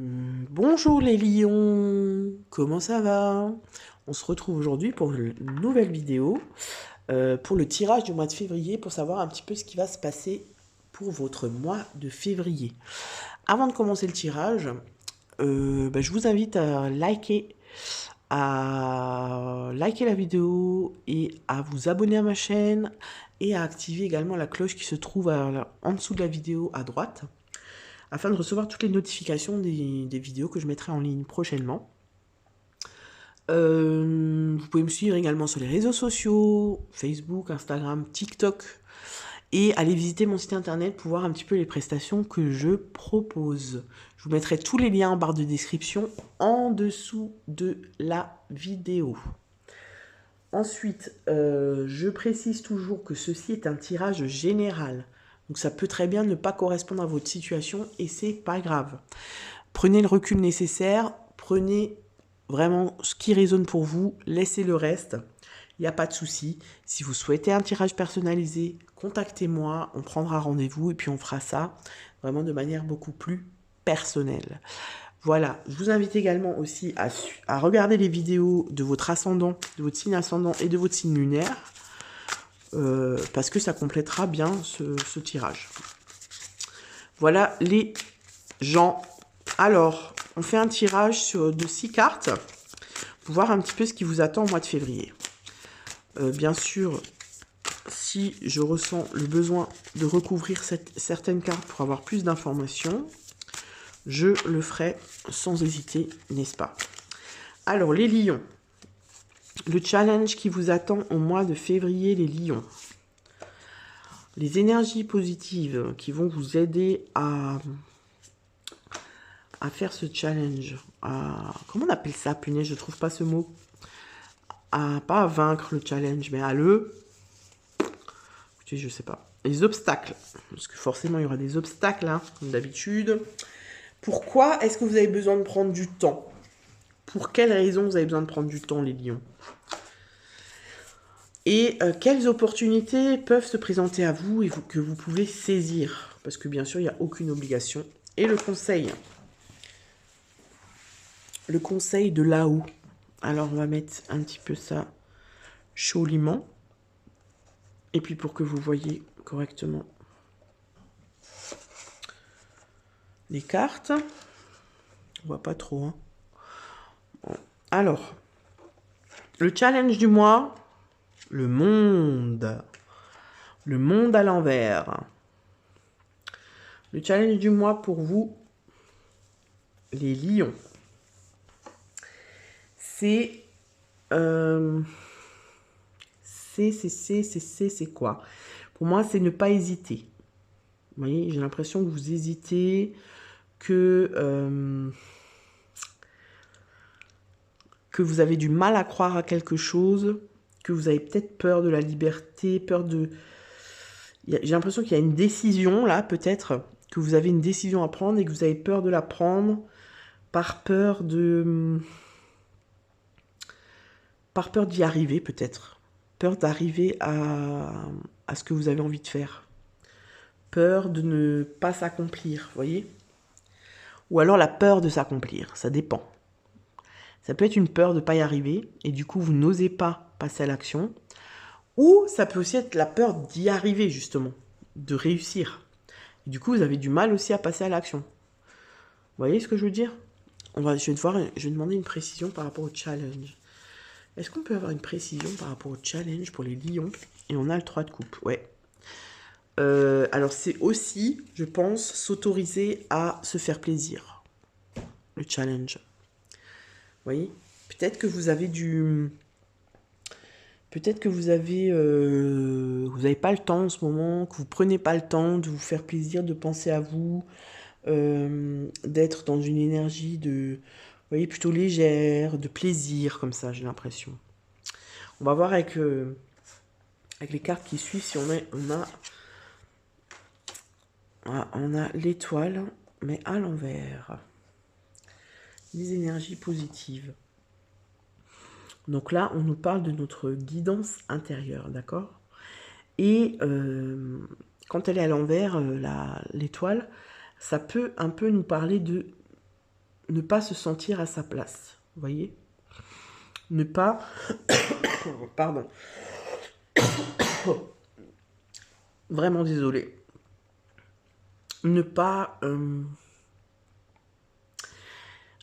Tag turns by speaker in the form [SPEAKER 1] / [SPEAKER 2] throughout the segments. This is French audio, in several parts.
[SPEAKER 1] Bonjour les lions, comment ça va? On se retrouve aujourd'hui pour une nouvelle vidéo, pour le tirage du mois de février, pour savoir un petit peu ce qui va se passer pour votre mois de février. Avant de commencer le tirage, je vous invite à liker la vidéo et à vous abonner à ma chaîne et à activer également la cloche qui se trouve en dessous de la vidéo à droite, afin de recevoir toutes les notifications des vidéos que je mettrai en ligne prochainement. Vous pouvez me suivre également sur les réseaux sociaux, Facebook, Instagram, TikTok, et aller visiter mon site internet pour voir un petit peu les prestations que je propose. Je vous mettrai tous les liens en barre de description en dessous de la vidéo. Ensuite, je précise toujours que ceci est un tirage général. Donc ça peut très bien ne pas correspondre à votre situation et c'est pas grave. Prenez le recul nécessaire, prenez vraiment ce qui résonne pour vous, laissez le reste, il n'y a pas de souci. Si vous souhaitez un tirage personnalisé, contactez-moi, on prendra rendez-vous et puis on fera ça vraiment de manière beaucoup plus personnelle. Voilà, je vous invite également aussi à regarder les vidéos de votre ascendant, de votre signe ascendant et de votre signe lunaire, parce que ça complétera bien ce tirage. Voilà les gens. Alors, on fait un tirage de 6 cartes pour voir un petit peu ce qui vous attend au mois de février. Bien sûr, si je ressens le besoin de recouvrir certaines cartes pour avoir plus d'informations, je le ferai sans hésiter, n'est-ce pas? Alors, les lions. Le challenge qui vous attend au mois de février, les lions. Les énergies positives qui vont vous aider à faire ce challenge. Comment on appelle ça, punaise, je trouve pas ce mot. Pas à vaincre le challenge, mais à écoutez, je sais pas. Les obstacles. Parce que forcément, il y aura des obstacles, hein, comme d'habitude. Pourquoi est-ce que vous avez besoin de prendre du temps? Pour quelles raisons vous avez besoin de prendre du temps, les lions? Et quelles opportunités peuvent se présenter à vous et que vous pouvez saisir? Parce que bien sûr, il n'y a aucune obligation. Et le conseil. Le conseil de là-haut. Alors, on va mettre un petit peu ça joliment. Et puis, pour que vous voyez correctement les cartes. On voit pas trop. Hein. Bon. Alors, le challenge du mois, le monde. Le monde à l'envers. Le challenge du mois pour vous, les lions. C'est quoi? Pour moi, c'est ne pas hésiter. Vous voyez, j'ai l'impression que vous hésitez, que vous avez du mal à croire à quelque chose, que vous avez peut-être peur de la liberté, peur de... J'ai l'impression qu'il y a une décision, là, peut-être, que vous avez une décision à prendre et que vous avez peur de la prendre par peur d'y arriver, peut-être. Peur d'arriver à ce que vous avez envie de faire. Peur de ne pas s'accomplir, vous voyez? Ou alors la peur de s'accomplir, ça dépend. Ça peut être une peur de ne pas y arriver, et du coup, vous n'osez pas passer à l'action. Ou ça peut aussi être la peur d'y arriver, justement, de réussir. Et du coup, vous avez du mal aussi à passer à l'action. Vous voyez ce que je veux dire? Je vais demander une précision par rapport au challenge. Est-ce qu'on peut avoir une précision par rapport au challenge pour les lions? Et on a le 3 de coupe, ouais. Alors c'est aussi, je pense, s'autoriser à se faire plaisir. Le challenge. Vous voyez? Peut-être que vous avez Peut-être que vous avez... vous n'avez pas le temps en ce moment, que vous prenez pas le temps de vous faire plaisir, de penser à vous, d'être dans une énergie de... Vous voyez, plutôt légère, de plaisir, comme ça, j'ai l'impression. On va voir avec les cartes qui suivent si on a l'étoile, mais à l'envers. Les énergies positives. Donc là, on nous parle de notre guidance intérieure, d'accord? Et quand elle est à l'envers, l'étoile, ça peut un peu nous parler de ne pas se sentir à sa place. Vous voyez? Ne pas... Pardon. Vraiment désolé. Ne pas...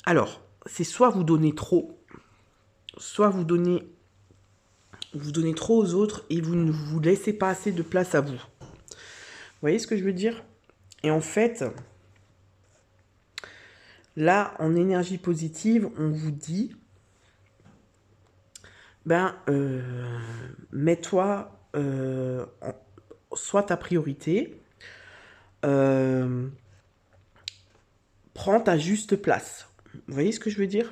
[SPEAKER 1] Alors, c'est soit vous donnez trop, soit vous donnez trop aux autres et vous ne vous laissez pas assez de place à vous. Vous voyez ce que je veux dire? Et en fait, là, en énergie positive, on vous dit, mets-toi, sois ta priorité, prends ta juste place. Vous voyez ce que je veux dire?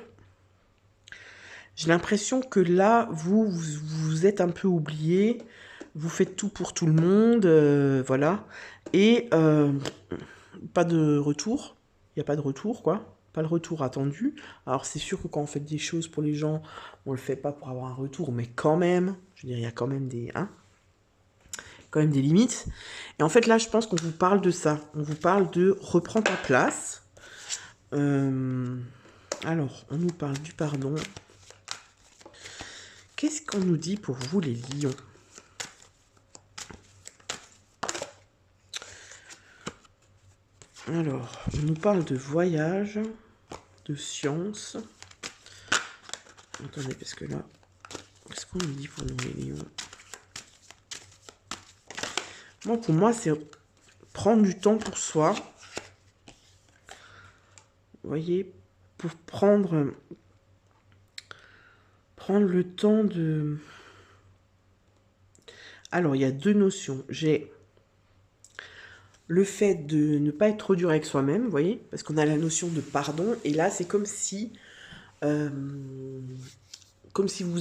[SPEAKER 1] J'ai l'impression que là, vous êtes un peu oublié, vous faites tout pour tout le monde, voilà, et pas de retour, il n'y a pas de retour, quoi. Pas le retour attendu. Alors c'est sûr que quand on fait des choses pour les gens, on le fait pas pour avoir un retour, mais quand même, je veux dire, il y a quand même des limites. Et en fait là, je pense qu'on vous parle de ça. On vous parle de reprendre ta place. Alors, on nous parle du pardon. Qu'est-ce qu'on nous dit pour vous les lions? Alors, on nous parle de voyage, de science. Attendez, parce que là, qu'est-ce qu'on nous dit pour nous les lions? Moi, pour moi, c'est prendre du temps pour soi. Vous voyez, pour prendre le temps de... Alors, il y a deux notions. J'ai le fait de ne pas être trop dur avec soi-même, vous voyez, parce qu'on a la notion de pardon, et là, c'est comme si vous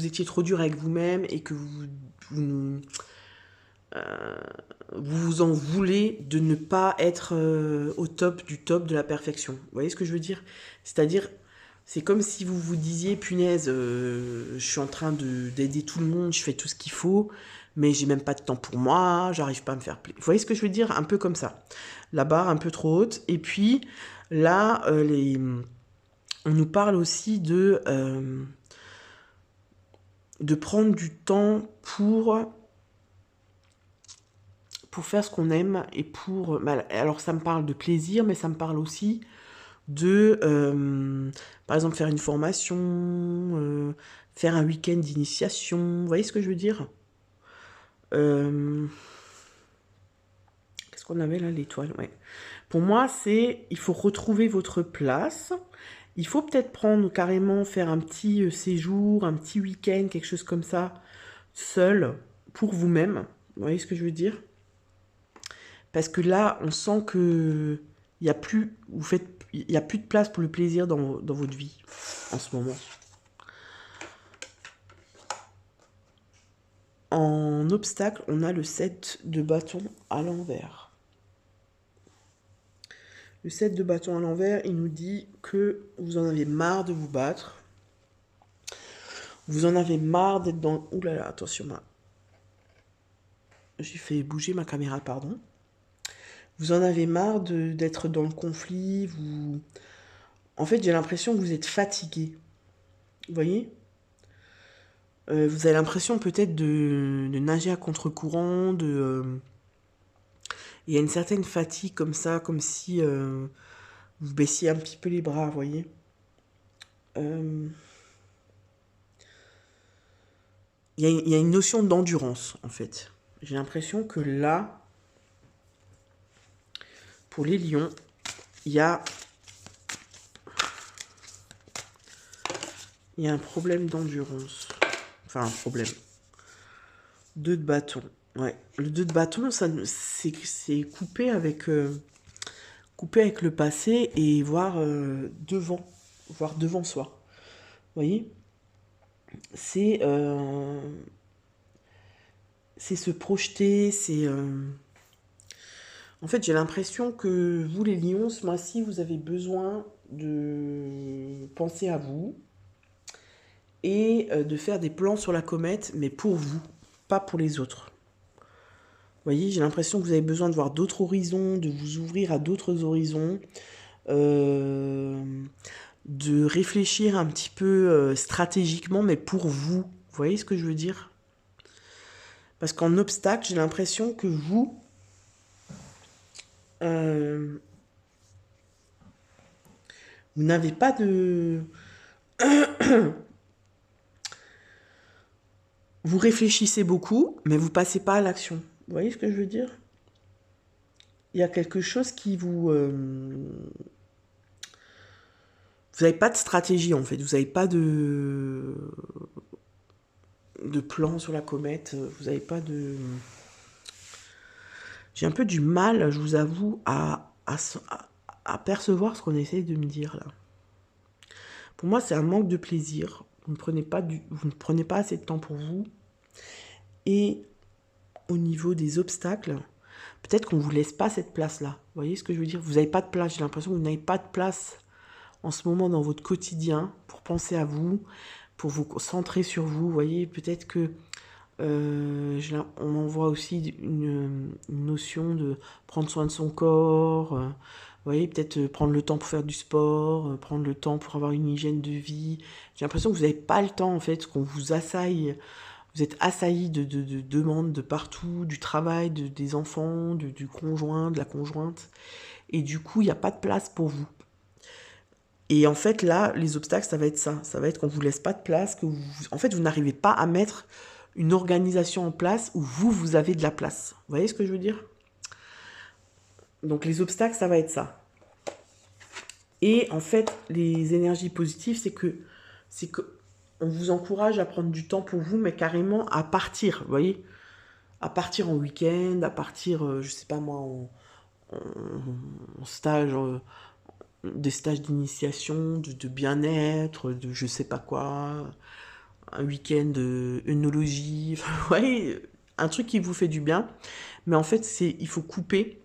[SPEAKER 1] étiez trop dur avec vous-même et que vous vous en voulez de ne pas être au top du top de la perfection. Vous voyez ce que je veux dire? C'est-à-dire, c'est comme si vous vous disiez, punaise, je suis en train d'aider tout le monde, je fais tout ce qu'il faut, mais j'ai même pas de temps pour moi, j'arrive pas à me faire plaisir. Vous voyez ce que je veux dire? Un peu comme ça. La barre un peu trop haute. Et puis, là, on nous parle aussi de prendre du temps pour faire ce qu'on aime et pour... Alors, ça me parle de plaisir, mais ça me parle aussi de, par exemple, faire une formation, faire un week-end d'initiation. Vous voyez ce que je veux dire? Qu'est-ce qu'on avait là, l'étoile? Ouais. Pour moi, il faut retrouver votre place. Il faut peut-être prendre carrément, faire un petit séjour, un petit week-end, quelque chose comme ça, seul, pour vous-même. Vous voyez ce que je veux dire? Parce que là, on sent que il n'y a plus, il y a plus de place pour le plaisir dans votre vie en ce moment. En obstacle, on a le 7 de bâton à l'envers. Le 7 de bâton à l'envers, il nous dit que vous en avez marre de vous battre. Vous en avez marre d'être dans... Ouh là là, attention, j'ai fait bouger ma caméra, pardon. Vous en avez marre d'être dans le conflit. En fait, j'ai l'impression que vous êtes fatigué. Vous voyez? Vous avez l'impression peut-être de nager à contre-courant, il y a une certaine fatigue comme ça, comme si vous baissiez un petit peu les bras, vous voyez. Il y a une notion d'endurance, en fait. J'ai l'impression que là, pour les lions, il y a un problème d'endurance. Enfin, un problème. 2 de bâton. Ouais. Le 2 de bâton, c'est coupé avec le passé et voir devant soi. Vous voyez? C'est se projeter, En fait, j'ai l'impression que vous, les lions, ce mois-ci, vous avez besoin de penser à vous et de faire des plans sur la comète, mais pour vous, pas pour les autres. Vous voyez, j'ai l'impression que vous avez besoin de voir d'autres horizons, de vous ouvrir à d'autres horizons, de réfléchir un petit peu stratégiquement, mais pour vous. Vous voyez ce que je veux dire? Parce qu'en obstacle, j'ai l'impression que euh, vous n'avez pas de... Vous réfléchissez beaucoup, mais vous passez pas à l'action. Vous voyez ce que je veux dire? Il y a quelque chose qui vous... vous n'avez pas de stratégie en fait, vous n'avez pas de plan sur la comète, vous n'avez pas de... J'ai un peu du mal, je vous avoue, à percevoir ce qu'on essaie de me dire là. Pour moi, c'est un manque de plaisir. Vous ne prenez pas assez de temps pour vous. Et au niveau des obstacles, peut-être qu'on ne vous laisse pas cette place-là. Vous voyez ce que je veux dire? Vous n'avez pas de place. J'ai l'impression que vous n'avez pas de place en ce moment dans votre quotidien pour penser à vous, pour vous centrer sur vous. Vous voyez, peut-être que on en voit aussi une notion de prendre soin de son corps. Vous voyez, peut-être prendre le temps pour faire du sport, prendre le temps pour avoir une hygiène de vie. J'ai l'impression que vous n'avez pas le temps, en fait, qu'on vous assaille. Vous êtes assailli de demandes de partout, du travail, des enfants, du conjoint, de la conjointe. Et du coup, il n'y a pas de place pour vous. Et en fait, là, les obstacles, ça va être ça. Ça va être qu'on ne vous laisse pas de place, que en fait, vous n'arrivez pas à mettre une organisation en place où vous avez de la place. Vous voyez ce que je veux dire? Donc les obstacles, ça va être ça. Et en fait, les énergies positives, c'est que on vous encourage à prendre du temps pour vous, mais carrément à partir, vous voyez? À partir en week-end, à partir, je sais pas moi, en stage, des stages d'initiation, de bien-être, de je sais pas quoi, un week-end de œnologie, enfin, vous voyez, un truc qui vous fait du bien. Mais en fait, il faut couper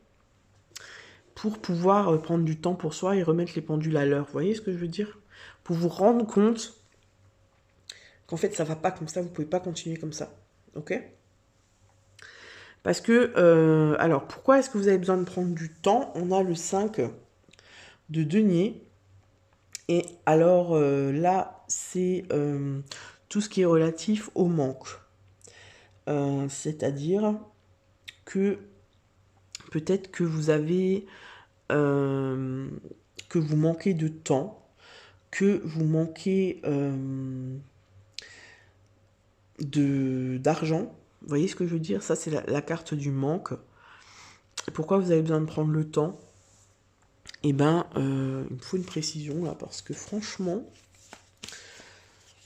[SPEAKER 1] pour pouvoir prendre du temps pour soi et remettre les pendules à l'heure. Vous voyez ce que je veux dire? Pour vous rendre compte qu'en fait, ça va pas comme ça, vous pouvez pas continuer comme ça. Ok? Parce que, alors, pourquoi est-ce que vous avez besoin de prendre du temps? On a le 5 de denier. Et alors, là, c'est tout ce qui est relatif au manque. C'est-à-dire que peut-être que vous avez... que vous manquez de temps, que vous manquez d'argent. Vous voyez ce que je veux dire? Ça, c'est la carte du manque. Pourquoi vous avez besoin de prendre le temps? Eh ben, il me faut une précision là, parce que franchement,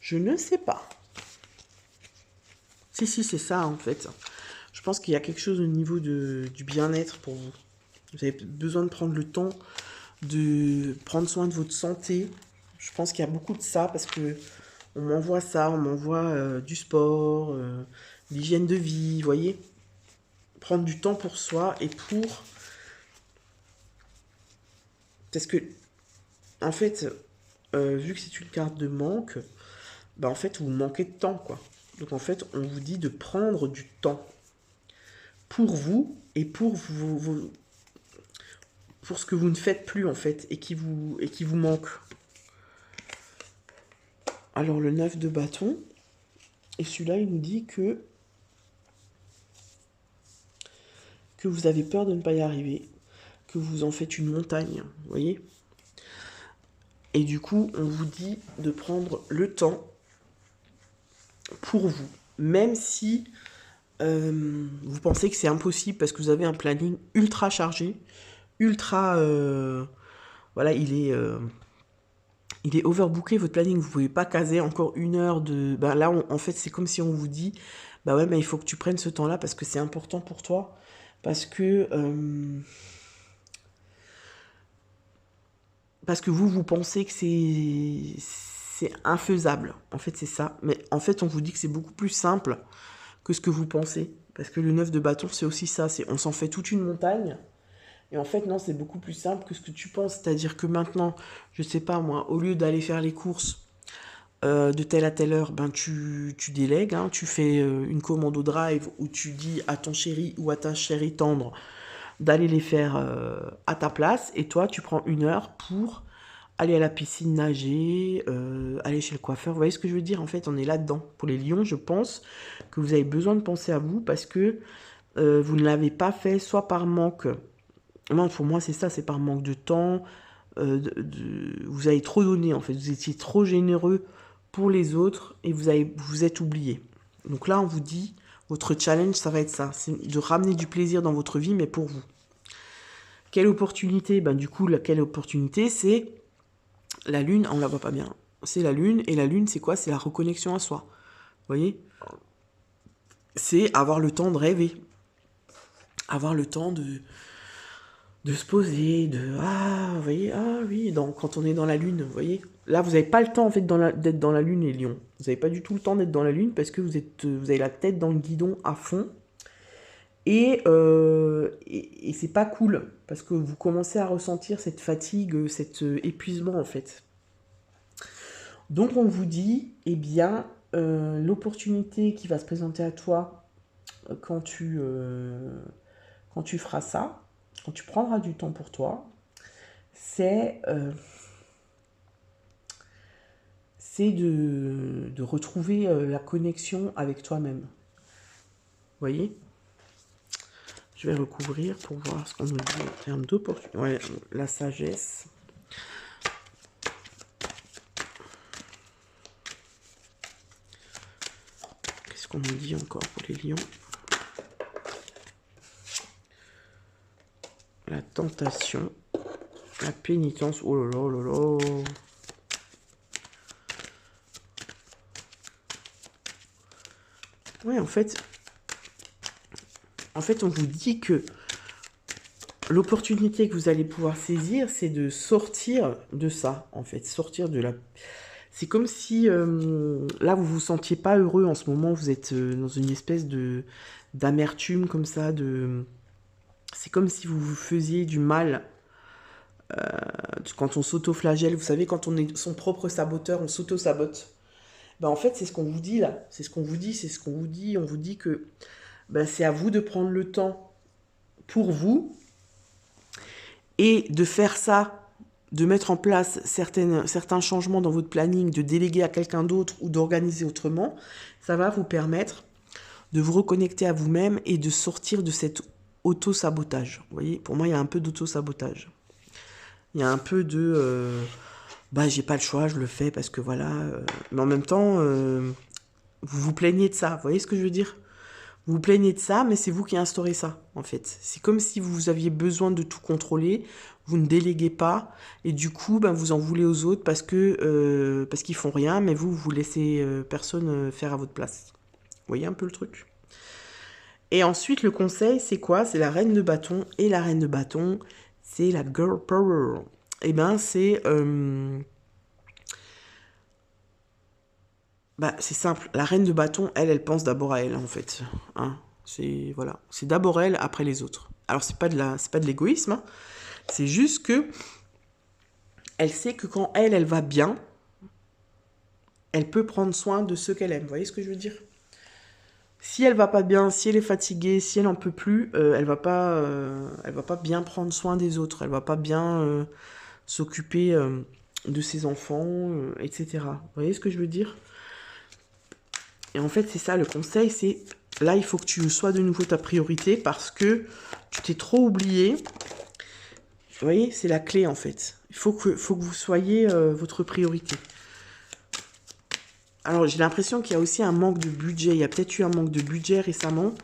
[SPEAKER 1] je ne sais pas. Si, c'est ça en fait. Je pense qu'il y a quelque chose au niveau du bien-être pour vous. Vous avez besoin de prendre le temps de prendre soin de votre santé. Je pense qu'il y a beaucoup de ça parce que on m'envoie ça, on m'envoie du sport, l'hygiène de vie, vous voyez. Prendre du temps pour soi et pour... Parce que, en fait, vu que c'est une carte de manque, bah en fait, vous manquez de temps, quoi. Donc en fait, on vous dit de prendre du temps pour vous et pour pour ce que vous ne faites plus, en fait, et qui vous manque. Alors, le 9 de bâton, et celui-là, il nous dit que vous avez peur de ne pas y arriver, que vous en faites une montagne, vous voyez? Et du coup, on vous dit de prendre le temps pour vous, même si vous pensez que c'est impossible parce que vous avez un planning ultra chargé, ultra... voilà, il est overbooké, votre planning, vous pouvez pas caser encore une heure de... Ben là, en fait, c'est comme si on vous dit, bah ouais, mais il faut que tu prennes ce temps-là parce que c'est important pour toi, parce que vous pensez que c'est infaisable. En fait, c'est ça. Mais en fait, on vous dit que c'est beaucoup plus simple que ce que vous pensez. Parce que le 9 de bâton, c'est aussi ça. On s'en fait toute une montagne. Et en fait, non, c'est beaucoup plus simple que ce que tu penses. C'est-à-dire que maintenant, je sais pas moi, au lieu d'aller faire les courses de telle à telle heure, ben tu délègues. Hein, tu fais une commande au drive où tu dis à ton chéri ou à ta chérie tendre d'aller les faire à ta place. Et toi, tu prends une heure pour aller à la piscine nager, aller chez le coiffeur. Vous voyez ce que je veux dire? En fait, on est là-dedans. Pour les lions, je pense que vous avez besoin de penser à vous parce que vous ne l'avez pas fait soit par manque. Non, pour moi, c'est ça, c'est par manque de temps. Vous avez trop donné, en fait. Vous étiez trop généreux pour les autres et vous êtes oublié. Donc là, on vous dit, votre challenge, ça va être ça. C'est de ramener du plaisir dans votre vie, mais pour vous. Quelle opportunité? Ben, du coup, quelle opportunité? C'est la lune, on la voit pas bien. C'est la lune, et la lune, c'est quoi? C'est la reconnexion à soi. Vous voyez? C'est avoir le temps de rêver. Avoir le temps de se poser, vous voyez, ah oui, quand on est dans la lune, vous voyez. Là, vous n'avez pas le temps, en fait, d'être dans la lune, les lions. Vous n'avez pas du tout le temps d'être dans la lune, parce que vous avez la tête dans le guidon à fond. Et c'est pas cool, parce que vous commencez à ressentir cette fatigue, cet épuisement, en fait. Donc, on vous dit, eh bien, l'opportunité qui va se présenter à toi quand tu feras ça, quand tu prendras du temps pour toi, c'est de retrouver la connexion avec toi-même. Vous voyez? Je vais recouvrir pour voir ce qu'on nous dit en termes d'opportunité. Ouais, la sagesse. Qu'est-ce qu'on nous dit encore pour les lions? La tentation. La pénitence. Oh là là, oh là là. Ouais, en fait, on vous dit que l'opportunité que vous allez pouvoir saisir, c'est de sortir de ça, en fait. Sortir de la... C'est comme si, là, vous vous sentiez pas heureux en ce moment. Vous êtes dans une espèce d'amertume comme ça. C'est comme si vous vous faisiez du mal. Quand on s'auto-flagelle, vous savez, quand on est son propre saboteur, on s'auto-sabote. Ben, en fait, c'est ce qu'on vous dit là. C'est ce qu'on vous dit. On vous dit que c'est à vous de prendre le temps pour vous et de faire ça, de mettre en place certains changements dans votre planning, de déléguer à quelqu'un d'autre ou d'organiser autrement. Ça va vous permettre de vous reconnecter à vous-même et de sortir de cet auto-sabotage. Vous voyez, pour moi, il y a un peu d'auto-sabotage. Il y a un peu de... j'ai pas le choix, je le fais parce que voilà... mais en même temps, vous vous plaignez de ça. Vous voyez ce que je veux dire? Vous vous plaignez de ça, mais c'est vous qui instaurez ça, en fait. C'est comme si vous aviez besoin de tout contrôler, vous ne déléguez pas, et du coup, vous en voulez aux autres parce qu'ils font rien, mais vous laissez personne faire à votre place. Vous voyez un peu le truc? Et ensuite, le conseil, c'est quoi? C'est la reine de bâton, et la reine de bâton, c'est la girl power. Eh ben, c'est simple. La reine de bâton, elle pense d'abord à elle, en fait. Hein, c'est d'abord elle, après les autres. Alors, c'est pas de l'égoïsme. Hein. C'est juste que elle sait que quand elle va bien, elle peut prendre soin de ceux qu'elle aime. Vous voyez ce que je veux dire? Si elle va pas bien, si elle est fatiguée, si elle en peut plus, elle va pas bien prendre soin des autres. Elle va pas bien s'occuper de ses enfants, etc. Vous voyez ce que je veux dire? Et en fait, c'est ça, le conseil, c'est... Là, il faut que tu sois de nouveau ta priorité parce que tu t'es trop oublié. Vous voyez, c'est la clé, en fait. Il faut que vous soyez votre priorité. Alors, j'ai l'impression qu'il y a aussi un manque de budget. Il y a peut-être eu un manque de budget récemment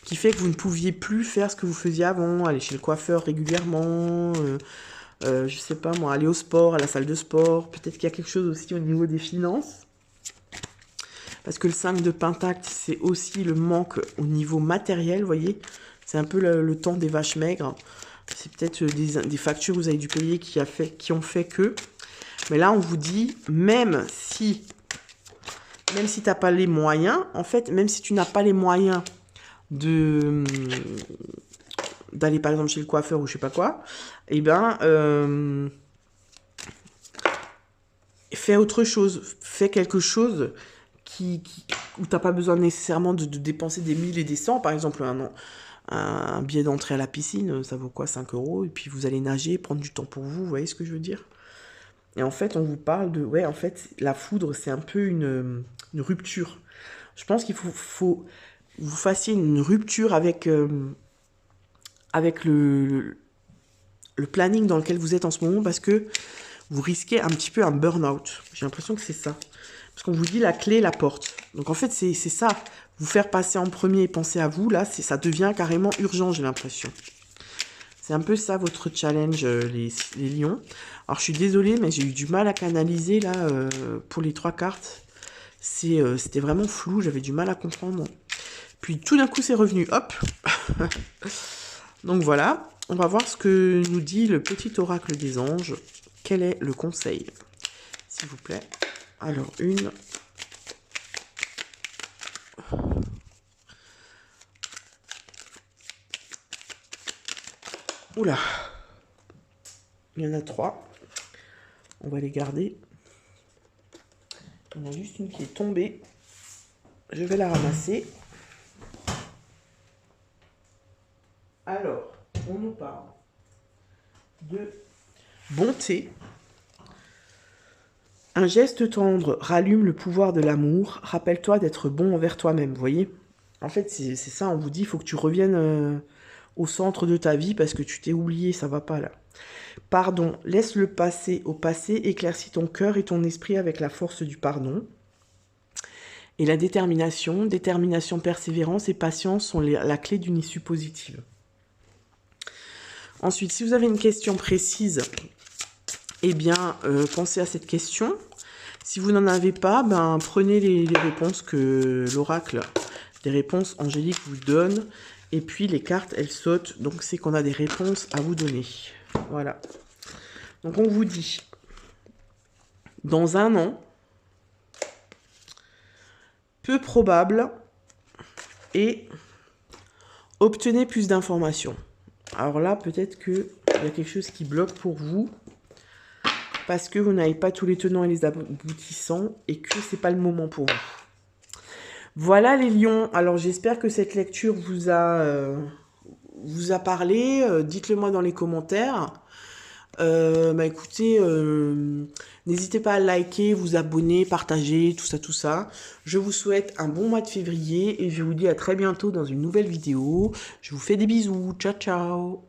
[SPEAKER 1] qui fait que vous ne pouviez plus faire ce que vous faisiez avant. Aller chez le coiffeur régulièrement, je sais pas moi, aller au sport, à la salle de sport. Peut-être qu'il y a quelque chose aussi au niveau des finances. Parce que le 5 de Pentacle, c'est aussi le manque au niveau matériel, vous voyez. C'est un peu le temps des vaches maigres. C'est peut-être des factures que vous avez dû payer qui ont fait que... Mais là, on vous dit, même si tu n'as pas les moyens, en fait, même si tu n'as pas les moyens d'aller, par exemple, chez le coiffeur ou je sais pas quoi, eh ben... fais autre chose. Fais quelque chose... où t'as pas besoin nécessairement de dépenser des 1000 et des 100, par exemple un billet d'entrée à la piscine, ça vaut quoi, 5 €, et puis vous allez nager, prendre du temps pour vous, vous voyez ce que je veux dire? Et en fait, on vous parle de... Ouais, en fait, la foudre, c'est un peu une rupture. Je pense qu'il faut vous fassiez une rupture avec, avec le planning dans lequel vous êtes en ce moment parce que vous risquez un petit peu un burn-out. J'ai l'impression que c'est ça. Parce qu'on vous dit la clé, la porte. Donc en fait, c'est ça. Vous faire passer en premier et penser à vous, là, ça devient carrément urgent, j'ai l'impression. C'est un peu ça votre challenge, les lions. Alors je suis désolée, mais j'ai eu du mal à canaliser là pour les 3 cartes. C'était vraiment flou, j'avais du mal à comprendre. Puis tout d'un coup, c'est revenu. Hop. Donc voilà, on va voir ce que nous dit le petit oracle des anges. Quel est le conseil, s'il vous plaît? Alors, une. Oula. Il y en a 3. On va les garder. Il y en a juste une qui est tombée. Je vais la ramasser. Alors, on nous parle de bonté. Un geste tendre rallume le pouvoir de l'amour. Rappelle-toi d'être bon envers toi-même, vous voyez? En fait, c'est ça, on vous dit, il faut que tu reviennes au centre de ta vie parce que tu t'es oublié, ça va pas là. Pardon, laisse le passé au passé, éclaircis ton cœur et ton esprit avec la force du pardon. Et la détermination, persévérance et patience sont la clé d'une issue positive. Ensuite, si vous avez une question précise, eh bien, pensez à cette question. Si vous n'en avez pas, ben, prenez les réponses que l'oracle, des réponses angéliques vous donne. Et puis, les cartes, elles sautent. Donc, c'est qu'on a des réponses à vous donner. Voilà. Donc, on vous dit, dans 1 an, peu probable, et obtenez plus d'informations. Alors là, peut-être qu'il y a quelque chose qui bloque pour vous parce que vous n'avez pas tous les tenants et les aboutissants et que c'est pas le moment pour vous. Voilà les lions. Alors j'espère que cette lecture vous a parlé. Dites-le moi dans les commentaires. Écoutez, n'hésitez pas à liker, vous abonner, partager, tout ça. Je vous souhaite un bon mois de février et je vous dis à très bientôt dans une nouvelle vidéo. Je vous fais des bisous. Ciao, ciao.